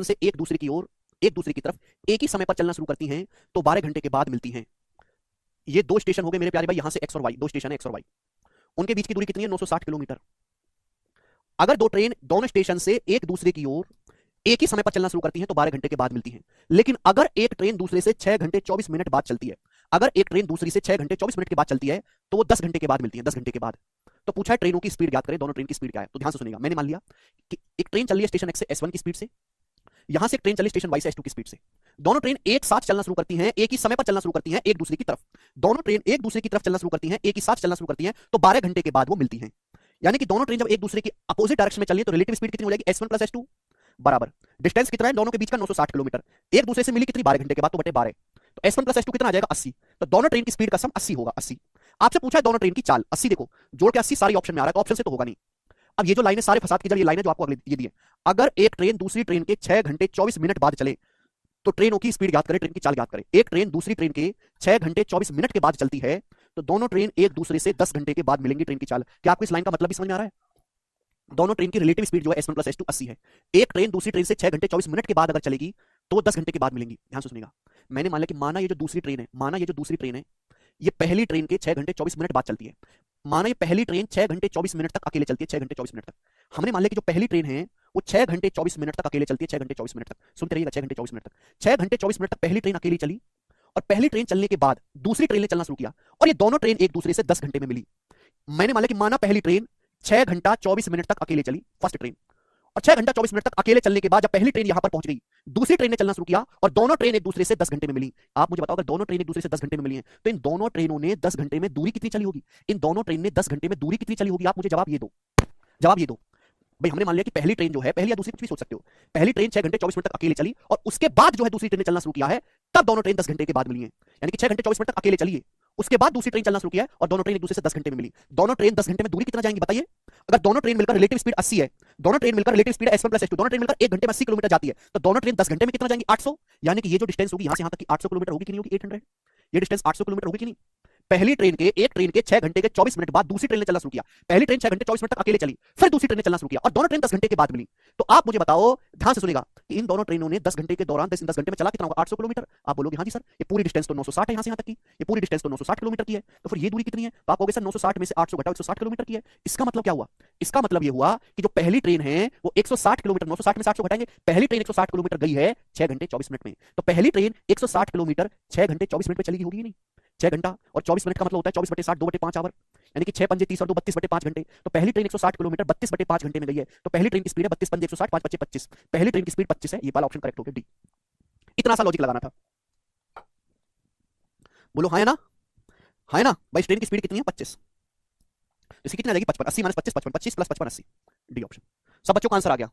से एक दूसरे की ओर, एक दूसरे की तरफ एक ही समय पर चलना शुरू करती हैं तो 12 घंटे के बाद मिलती हैं। ये दो स्टेशन हो गए मेरे प्यारे भाई, यहां से एक्स और वाई, दो स्टेशन है एक्स और वाई। उनके बीच की दूरी कितनी है? 960 किलोमीटर। अगर दो ट्रेन दोनों स्टेशन से एक दूसरे की ओर एक ही समय पर चलना शुरू करती हैं तो 12 घंटे के बाद मिलती हैं। लेकिन अगर एक ट्रेन दूसरे से 6 घंटे 24 मिनट बाद चलती है, अगर एक ट्रेन दूसरी से 6 घंटे 24 मिनट के बाद चलती है तो वो 10 घंटे के बाद मिलती है, 10 घंटे के बाद। तो पूछा है ट्रेनों की स्पीड ज्ञात करें, दोनों ट्रेन की स्पीड क्या है? तो ध्यान से सुनिएगा, मैंने मान लिया कि एक ट्रेन चल रही है स्टेशन एक्स से S1 की स्पीड से, यहां से एक ट्रेन चली स्टेशन वाई से S2 की स्पीड से। दोनों ट्रेन एक साथ चलना शुरू करती हैं, एक ही समय पर चलना शुरू करती हैं एक दूसरे की तरफ। दोनों ट्रेन एक दूसरे की तरफ चलना शुरू करती हैं, एक ही साथ चलना शुरू करती हैं तो 12 घंटे के बाद वो मिलती हैं। यानी कि दोनों ट्रेन जब एक दूसरे की अपोजिट डायरेक्शन में चलिए तो रिलेटिव स्पीड कितनी हो जाएगी? S1 प्लस S2 बराबर डिस्टेंस कितना है दोनों के बीच का? 960 किलोमीटर। एक दूसरे से मिली कितनी? 12 घंटे के बाद, तो बटे 12। तो S1 प्लस S2 कितना आ जाएगा? 80। तो दोनों ट्रेन की स्पीड का सम 80 होगा, 80। आपसे पूछा है दोनों ट्रेन की चाल, 80 देखो जोड़ के 80 सारी ऑप्शन में आ रहा है, तो ऑप्शन से तो होगा नहीं। अब ये जो लाइनें सारे फसाद की, जब ये लाइनें जो आपको अगले ये दी है, अगर एक ट्रेन दूसरी ट्रेन के 6 घंटे 24 मिनट बाद चले तो ट्रेनों की स्पीड ज्ञात करें, ट्रेन की चाल ज्ञात करें। एक ट्रेन दूसरी ट्रेन के 6 घंटे 24 मिनट के बाद चलती है तो दोनों ट्रेन एक दूसरे से 10 घंटे के बाद मिलेंगी, ट्रेन की चाल। क्या आपको इस लाइन का मतलब भी समझ में आ रहा है? दोनों ट्रेन की रिलेटिव स्पीड जो है S1 प्लस S2 80 है। एक ट्रेन दूसरी ट्रेन से 6 घंटे 24 मिनट के बाद अगर चलेगी तो वो 10 घंटे के बाद मिलेंगी। ध्यान से सुनिएगा, मैंने मान लिया कि माना ये जो दूसरी ट्रेन है, माना ये जो दूसरी ट्रेन है ये पहली ट्रेन के 6 घंटे 24 मिनट बाद चलती है। माना ये पहली ट्रेन 6 घंटे 24 मिनट तक अकेले चलती है, 6 घंटे 24 मिनट तक। हमने मान लिया कि जो पहली ट्रेन है वो 6 घंटे 24 मिनट तक अकेले चलती है, 6 घंटे 24 मिनट तक। सुनते रहिएगा, 6 घंटे 24 मिनट तक, 6 घंटे 24 मिनट तक पहली ट्रेन अकेली चली। और पहली ट्रेन चलने के बाद दूसरी ट्रेन ने चलना शुरू किया और ये दोनों ट्रेन एक दूसरे से 10 घंटे में मिली। मैंने मान लिया कि माना पहली ट्रेन 6 घंटा 24 मिनट तक अकेले चली, फर्स्ट ट्रेन, और 6 घंटा 24 मिनट तक अकेले चलने के बाद जब पहली ट्रेन यहां पर पहुंच गई, दूसरी ट्रेन ने चलना शुरू किया और दोनों ट्रेन एक दूसरे से 10 घंटे में मिली। आप मुझे बताओ, अगर दोनों ट्रेन एक दूसरे से 10 घंटे में मिली हैं तो इन दोनों ट्रेनों ने 10 घंटे में दूरी कितनी चली होगी? इन दोनों ट्रेन ने 10 घंटे में दूरी कितनी चली होगी? आप मुझे जवाब ये दो, जवाब ये दो भाई। हमने मान लिया कि पहली ट्रेन जो है, पहली या दूसरी कुछ भी सोच सकते हो, पहली ट्रेन 6 घंटे 24 मिनट तक अकेले चली और उसके बाद जो है दूसरी ट्रेन ने चलना शुरू किया है, तब दोनों ट्रेन 10 घंटे के बाद मिली है। यानी कि 6 घंटे 24 मिनट तक अकेले चलिए, उसके बाद दूसरी ट्रेन चलना शुरू किया है और दोनों ट्रेन एक दूसरे से 10 घंटे में मिली। दोनों ट्रेन 10 घंटे में दूरी कितना जाएंगी बताइए? अगर दोनों ट्रेन मिलकर रिलेटिव स्पीड 80 है, दोनों ट्रेन मिलकर relative speed S1 plus S2, दोनों ट्रेन मिलकर 1 घंटे में 80 किलोमीटर जाती है, तो दोनों ट्रेन 10 घंटे में कितना जाएंगी? 800। यानी कि ये जो डिस्टेंस होगी यहां से यहां तक की 800 किलोमीटर होगी कि नहीं होगी? 800। ये डिस्टेंस 800 किलोमीटर होगी कि नहीं? पहली ट्रेन के एक ट्रेन के 6 घंटे के 24 मिनट बाद दूसरी ट्रेन ने चलना शुरू किया। पहली ट्रेन 6 घंटे 24 मिनट तक अकेले चली, फिर दूसरी ट्रेन ने चलना शुरू किया और दोनों ट्रेन 10 घंटे के बाद मिली। तो आप मुझे बताओ, ध्यान से सुनिएगा, कि इन दोनों ट्रेनों ने 10 घंटे के दौरान 10 घंटे में चला कितना होगा? 800 किलोमीटर। आप बोलोगे हाँ जी सर, ये पूरी डिस्टेंस तो 960 है यहां से यहां तक की, ये पूरी डिस्टेंस तो 960 किलोमीटर की है, तो फिर ये दूरी कितनी है? तो आप कहोगे सर 960 में से 800 घटाओ, 160 किलोमीटर की है। इसका मतलब क्या हुआ? इसका मतलब ये हुआ कि जो पहली ट्रेन है वो 160 किलोमीटर, 960 में से 800 घटाएंगे, पहली ट्रेन 160 किलोमीटर गई है 6 घंटे 24 मिनट में। तो पहली ट्रेन 160 किलोमीटर 6 घंटे 24 मिनट में चलेगी, होगी नहीं? 6 घंटा और 24 मिनट का मतलब होता है 24 बटे 60, 2 बटे 5 आवर, यानी कि 6 पंजे 30 और 2 32 बटे 5 घंटे। तो पहली ट्रेन 160 किलोमीटर 32 बटे 5 घंटे में गई है, तो पहली ट्रेन की स्पीड है 32 पंजे 160, 5 बचे 25, पहली ट्रेन की स्पीड 25 है। ये वाला ऑप्शन करेक्ट हो गया, डी। इतना सा लॉजिक लगाना था। बोलो हाँ है ना? हाँ है ना भाई? ट्रेन की स्पीड कितनी है? 25। इसकी कितनी आ जाएगी? 55। 80 माइनस 25 55, 25 प्लस 55 80। D option. सब बच्चों का आंसर आ गया।